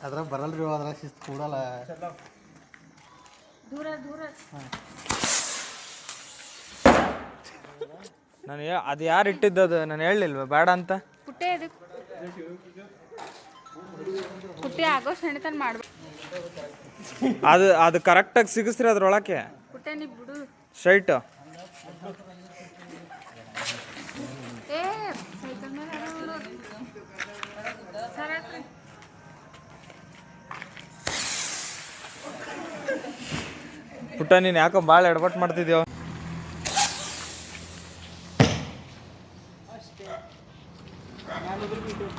ಅದ್ರಾಗ ಬರಲ್ರಿ ಅದ್ರಾಗ ಶಿಸ್ತು ಕೂಡಲ್ಲ. ನಾನು ಅದು ಯಾರು ಇಟ್ಟಿದ್ದದು ನಾನು ಹೇಳಲಿಲ್ವ ಬೇಡ ಅಂತ. ಪುಟ್ಟಿ ಆಗೋ ಸೆಣಿತನ ಮಾಡ್ಬೇಕು. ಅದು ಕರೆಕ್ಟಾಗಿ ಸಿಗಿಸ್ರಿ ಅದ್ರೊಳಕ್ಕೆ ಪುಟ್ಟೆ ನೀ ಬಿಡು ಸ್ಟ್ರೈಟ್. ಏ ಸೈಕಲ್ ಮೇಲೆ ಸರಕ್ರಿ. ಪುಟ್ಟ ನೀನು ಯಾಕೋ ಭಾಳ ಎಡವಟ್ಟು ಮಾಡ್ತಿದ್ಯೋ.